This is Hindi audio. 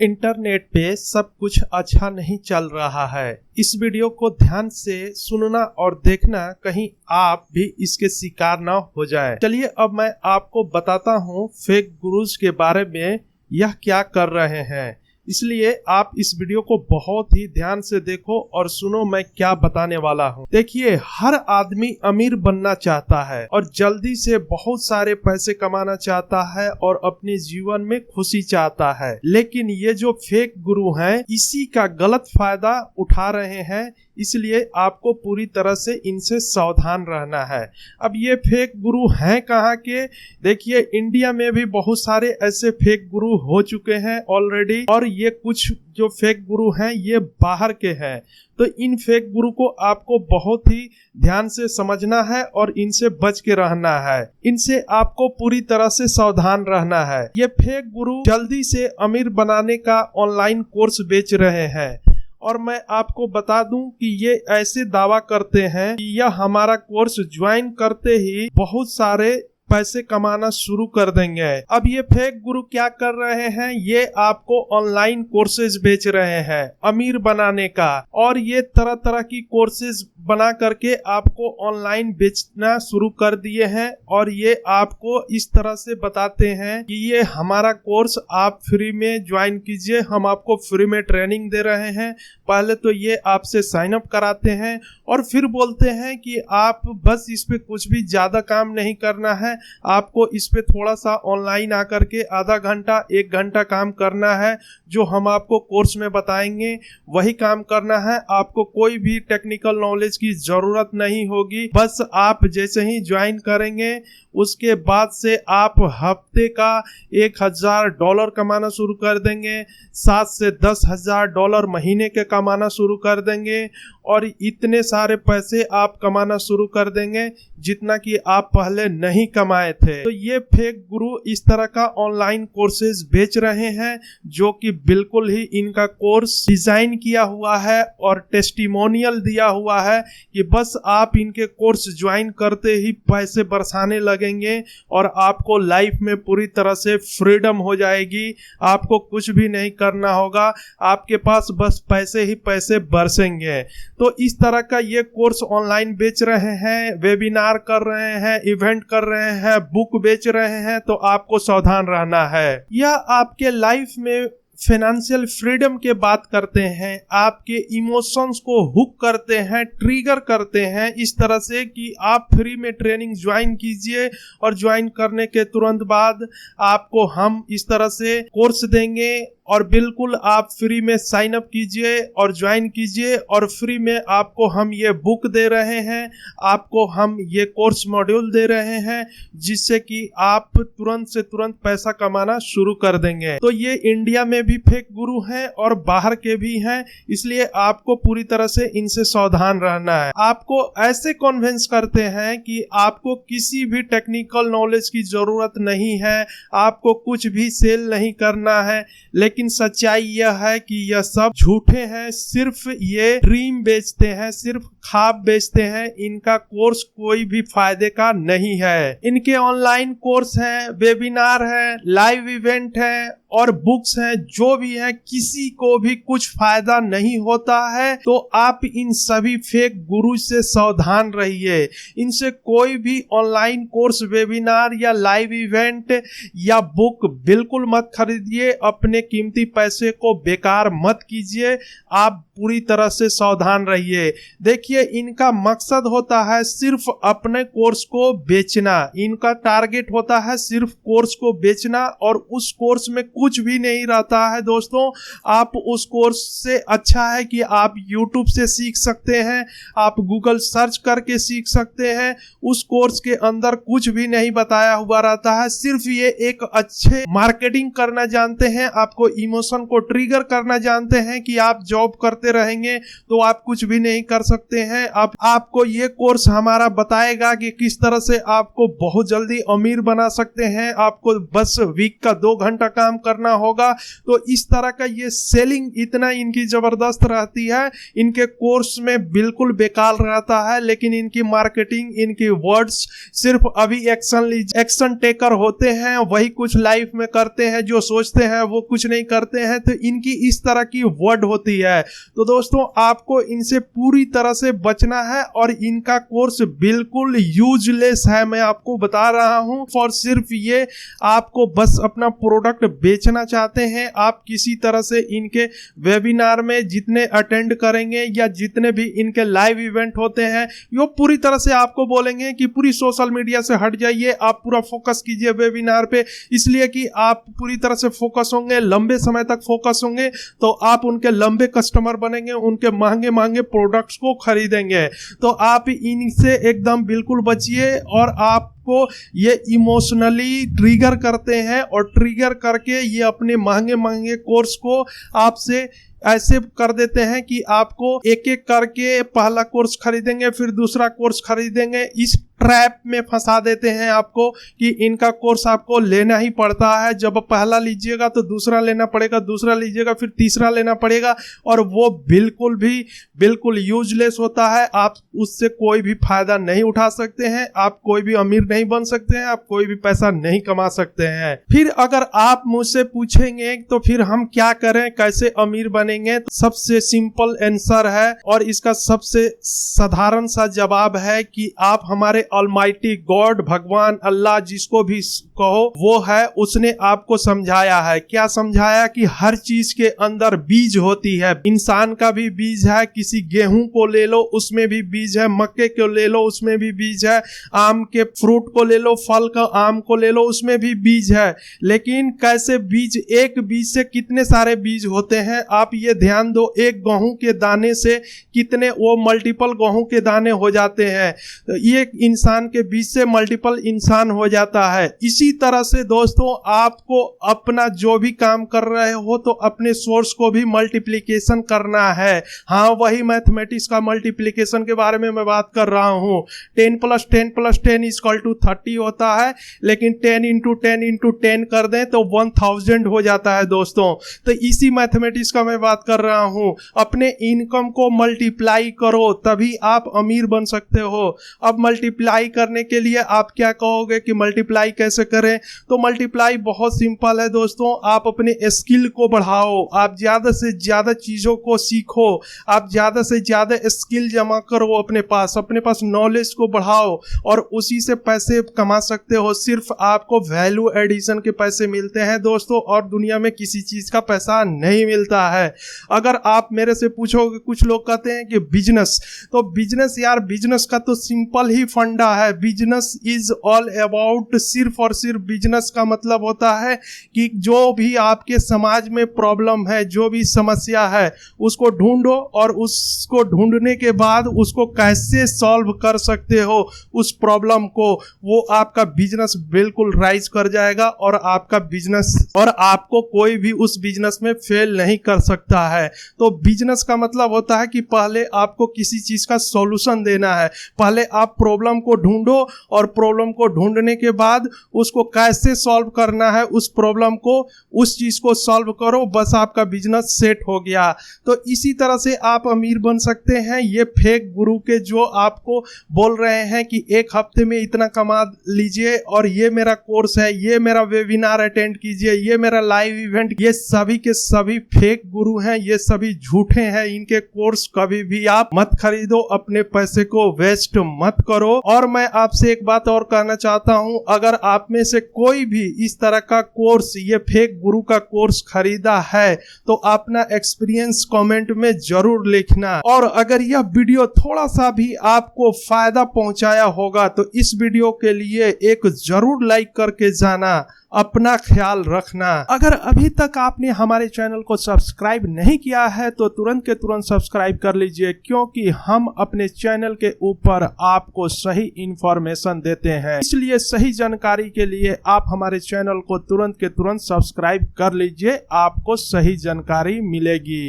इंटरनेट पे सब कुछ अच्छा नहीं चल रहा है। इस वीडियो को ध्यान से सुनना और देखना, कहीं आप भी इसके शिकार ना हो जाए। चलिए अब मैं आपको बताता हूँ फेक गुरुज के बारे में, यह क्या कर रहे हैं। इसलिए आप इस वीडियो को बहुत ही ध्यान से देखो और सुनो मैं क्या बताने वाला हूँ। देखिए, हर आदमी अमीर बनना चाहता है और जल्दी से बहुत सारे पैसे कमाना चाहता है और अपने जीवन में खुशी चाहता है, लेकिन ये जो फेक गुरु हैं इसी का गलत फायदा उठा रहे हैं। इसलिए आपको पूरी तरह से इनसे सावधान रहना है। अब ये फेक गुरु हैं कहाँ के? देखिए, इंडिया में भी बहुत सारे ऐसे फेक गुरु हो चुके हैं ऑलरेडी, और ये कुछ जो फेक गुरु हैं ये बाहर के हैं। तो इन फेक गुरु को आपको बहुत ही ध्यान से समझना है और इनसे बच के रहना है। इनसे आपको पूरी तरह से सावधान रहना है। ये फेक गुरु जल्दी से अमीर बनाने का ऑनलाइन कोर्स बेच रहे हैं, और मैं आपको बता दूं कि ये ऐसे दावा करते हैं कि यह हमारा कोर्स ज्वाइन करते ही बहुत सारे पैसे कमाना शुरू कर देंगे। अब ये फेक गुरु क्या कर रहे हैं, ये आपको ऑनलाइन कोर्सेज बेच रहे हैं अमीर बनाने का, और ये तरह तरह की कोर्सेज बना करके आपको ऑनलाइन बेचना शुरू कर दिए हैं। और ये आपको इस तरह से बताते हैं कि ये हमारा कोर्स आप फ्री में ज्वाइन कीजिए, हम आपको फ्री में ट्रेनिंग दे रहे हैं। पहले तो ये आपसे साइन अप कराते हैं और फिर बोलते हैं कि आप बस इस पे कुछ भी ज्यादा काम नहीं करना है, आपको इस पे थोड़ा सा ऑनलाइन आकर के आधा घंटा 1 घंटा काम करना है। जो हम आपको कोर्स में बताएंगे वही काम करना है। आपको कोई भी टेक्निकल नॉलेज की जरूरत नहीं होगी। बस आप जैसे ही ज्वाइन करेंगे उसके बाद से आप हफ्ते का $1000 कमाना शुरू कर देंगे, 7 से 10,000 डॉलर महीने के कमाना शुरू कर देंगे, और इतने सारे पैसे आप कमाना शुरू कर देंगे जितना कि आप पहले नहीं कमाए थे। तो ये फेक गुरु इस तरह का ऑनलाइन कोर्सेज बेच रहे हैं, जो कि बिल्कुल ही इनका कोर्स डिजाइन किया हुआ है और टेस्टिमोनियल दिया हुआ है कि बस आप इनके कोर्स ज्वाइन करते ही पैसे बरसाने लगेंगे और आपको लाइफ में पूरी तरह से फ्रीडम हो जाएगी। आपको कुछ भी नहीं करना होगा, आपके पास बस पैसे ही पैसे बरसेंगे। तो इस तरह का ये कोर्स ऑनलाइन बेच रहे हैं, वेबिनार कर रहे हैं, इवेंट कर रहे हैं, बुक बेच रहे हैं। तो आपको सावधान रहना है। यह आपके लाइफ में फाइनेंशियल फ्रीडम के बात करते हैं, आपके इमोशंस को हुक करते हैं, ट्रिगर करते हैं इस तरह से कि आप फ्री में ट्रेनिंग ज्वाइन कीजिए और ज्वाइन करने के तुरंत बाद आपको हम इस तरह से कोर्स देंगे और बिल्कुल आप फ्री में साइन अप कीजिए और ज्वाइन कीजिए, और फ्री में आपको हम ये बुक दे रहे हैं, आपको हम ये कोर्स मॉड्यूल दे रहे हैं, जिससे कि आप तुरंत से तुरंत पैसा कमाना शुरू कर देंगे। तो ये इंडिया में भी फेक गुरु हैं और बाहर के भी हैं, इसलिए आपको पूरी तरह से इनसे सावधान रहना है। आपको ऐसे कन्विंस करते हैं कि आपको किसी भी टेक्निकल नॉलेज की जरूरत नहीं है, आपको कुछ भी सेल नहीं करना है, लेकिन सच्चाई यह है कि यह सब झूठे हैं। सिर्फ ये ड्रीम बेचते हैं, सिर्फ ख्वाब बेचते हैं। इनका कोर्स कोई भी फायदे का नहीं है। इनके ऑनलाइन कोर्स हैं, वेबिनार है, लाइव इवेंट है और बुक्स हैं, जो भी है, किसी को भी कुछ फायदा नहीं होता है। तो आप इन सभी फेक गुरु से सावधान रहिए। इनसे कोई भी ऑनलाइन कोर्स, वेबिनार या लाइव इवेंट या बुक बिल्कुल मत खरीदिए। अपने कीमती पैसे को बेकार मत कीजिए। आप पूरी तरह से सावधान रहिए। देखिए, इनका मकसद होता है सिर्फ अपने कोर्स को बेचना। इनका टारगेट होता है सिर्फ कोर्स को बेचना, और उस कोर्स में कुछ भी नहीं रहता है दोस्तों। आप उस कोर्स से अच्छा है कि आप YouTube से सीख सकते हैं, आप गूगल सर्च करके सीख सकते हैं। उस कोर्स के अंदर कुछ भी नहीं बताया हुआ रहता है। सिर्फ ये एक अच्छे मार्केटिंग करना जानते हैं, आपको इमोशन को ट्रिगर करना जानते हैं कि आप जॉब करते करते रहेंगे तो आप कुछ भी नहीं कर सकते हैं। आपको ये कोर्स हमारा बताएगा कि किस तरह से आपको बहुत जल्दी अमीर बना सकते हैं। आपको बस वीक का 2 घंटा काम करना होगा। तो इस तरह का ये सेलिंग इतना इनकी जबरदस्त रहती है। इनके कोर्स में बिल्कुल बेकार रहता है, लेकिन इनकी मार्केटिंग, इनकी वर्ड्स सिर्फ अभी एक्शन टेकर होते हैं, वही कुछ लाइफ में करते हैं, जो सोचते हैं वो कुछ नहीं करते हैं। तो इनकी इस तरह की वर्ड होती है। तो दोस्तों आपको इनसे पूरी तरह से बचना है और इनका कोर्स बिल्कुल यूजलेस है। मैं आपको बता रहा हूं, फॉर सिर्फ ये आपको बस अपना प्रोडक्ट बेचना चाहते हैं। आप किसी तरह से इनके वेबिनार में जितने अटेंड करेंगे या जितने भी इनके लाइव इवेंट होते हैं, वो पूरी तरह से आपको बोलेंगे कि पूरी सोशल मीडिया से हट जाइए, आप पूरा फोकस कीजिए वेबिनार पे। इसलिए कि आप पूरी तरह से फोकस होंगे, लंबे समय तक फोकस होंगे, तो आप उनके लंबे कस्टमर बनेंगे, उनके महंगे महंगे प्रोडक्ट्स को खरीदेंगे। तो आप इनसे एकदम बिल्कुल बचिए। और आपको ये इमोशनली ट्रिगर करते हैं और ट्रिगर करके ये अपने महंगे महंगे कोर्स को आपसे ऐसे कर देते हैं कि आपको एक एक करके पहला कोर्स खरीदेंगे, फिर दूसरा कोर्स खरीदेंगे। इस ट्रैप में फंसा देते हैं आपको कि इनका कोर्स आपको लेना ही पड़ता है। जब पहला लीजिएगा तो दूसरा लेना पड़ेगा, दूसरा लीजिएगा फिर तीसरा लेना पड़ेगा, और वो बिल्कुल यूजलेस होता है। आप उससे कोई भी फायदा नहीं उठा सकते हैं, आप कोई भी अमीर नहीं बन सकते हैं, आप कोई भी पैसा नहीं कमा सकते हैं। फिर अगर आप मुझसे पूछेंगे तो फिर हम क्या करें, कैसे अमीर बनेंगे, तो सबसे सिंपल आंसर है और इसका सबसे साधारण सा जवाब है कि आप हमारे ऑलमाइटी गॉड, भगवान, अल्लाह, जिसको भी कहो वो है, उसने आपको समझाया है। क्या समझाया? कि हर चीज के अंदर बीज होती है। इंसान का भी बीज है, किसी गेहूं को ले लो उसमें भी बीज है, मक्के को ले लो उसमें भी बीज है, आम के फ्रूट को ले लो, फल का आम को ले लो उसमें भी बीज है। लेकिन कैसे बीज, एक बीज से कितने सारे बीज होते हैं आप ये ध्यान दो। एक गेहूं के दाने से कितने वो मल्टीपल गेहूं के दाने हो जाते हैं। तो ये इंसान के बीच से मल्टीपल इंसान हो जाता है। इसी तरह से दोस्तों आपको अपना जो भी काम कर रहे हो तो अपने सोर्स को भी मल्टीप्लिकेशन करना है। हाँ, वही मैथमेटिक्स का मल्टीप्लिकेशन के बारे में मैं बात कर रहा हूँ। 10 + 10 + 10 = 30 होता है, लेकिन 10 × 10 × 10 कर दें तो 1000 हो जाता है दोस्तों। तो इसी मैथमेटिक्स का मैं बात कर रहा हूँ। अपने इनकम को मल्टीप्लाई करो तभी आप अमीर बन सकते हो। अब मल्टीप्लाई करने के लिए आप क्या कहोगे कि मल्टीप्लाई कैसे करें? तो मल्टीप्लाई बहुत सिंपल है दोस्तों। आप अपने स्किल को बढ़ाओ, आप ज्यादा से ज्यादा चीजों को सीखो, आप ज्यादा से ज्यादा स्किल जमा करो अपने पास नॉलेज को बढ़ाओ और उसी से पैसे कमा सकते हो। सिर्फ आपको वैल्यू एडिशन के पैसे मिलते हैं दोस्तों, और दुनिया में किसी चीज का पैसा नहीं मिलता है। अगर आप मेरे से पूछोगे, कुछ लोग कहते हैं कि बिजनेस, तो बिजनेस यार, बिजनेस का तो सिंपल ही फंडा है। बिजनेस इज ऑल अबाउट, सिर्फ और सिर्फ बिजनेस का मतलब होता है कि जो भी आपके समाज में प्रॉब्लम है, जो भी समस्या है, उसको ढूंढो और उसको ढूंढने के बाद उसको कैसे सॉल्व कर सकते हो उस प्रॉब्लम को, वो आपका बिजनेस बिल्कुल राइज कर जाएगा और आपका बिजनेस, और आपको कोई भी उस बिजनेस में फेल नहीं कर सकता है। तो बिजनेस का मतलब होता है कि पहले आपको किसी चीज का सॉल्यूशन देना है। पहले आप प्रॉब्लम को ढूंढो और प्रॉब्लम को ढूंढने के बाद उसको कैसे सॉल्व करना है, उस प्रॉब्लम को, उस चीज को सॉल्व करो, बस आपका बिजनेस सेट हो गया। तो इसी तरह से आप अमीर बन सकते हैं। ये फेक गुरु के जो आपको बोल रहे हैं कि एक हफ्ते में इतना कमा लीजिए और ये मेरा कोर्स है, ये मेरा वेबिनार अटेंड कीजिए, ये मेरा लाइव इवेंट, ये सभी के सभी फेक गुरु हैं, ये सभी झूठे हैं। इनके कोर्स कभी भी आप मत खरीदो, अपने पैसे को वेस्ट मत करो। और मैं आपसे एक बात और कहना चाहता हूं, अगर आप में से कोई भी इस तरह का कोर्स, ये फेक गुरु का कोर्स खरीदा है तो अपना एक्सपीरियंस कमेंट में जरूर लिखना। और अगर यह वीडियो थोड़ा सा भी आपको फायदा पहुंचाया होगा तो इस वीडियो के लिए एक जरूर लाइक करके जाना। अपना ख्याल रखना। अगर अभी तक आपने हमारे चैनल को सब्सक्राइब नहीं किया है तो तुरंत के तुरंत सब्सक्राइब कर लीजिए, क्योंकि हम अपने चैनल के ऊपर आपको सही इंफॉर्मेशन देते हैं। इसलिए सही जानकारी के लिए आप हमारे चैनल को तुरंत के तुरंत सब्सक्राइब कर लीजिए, आपको सही जानकारी मिलेगी।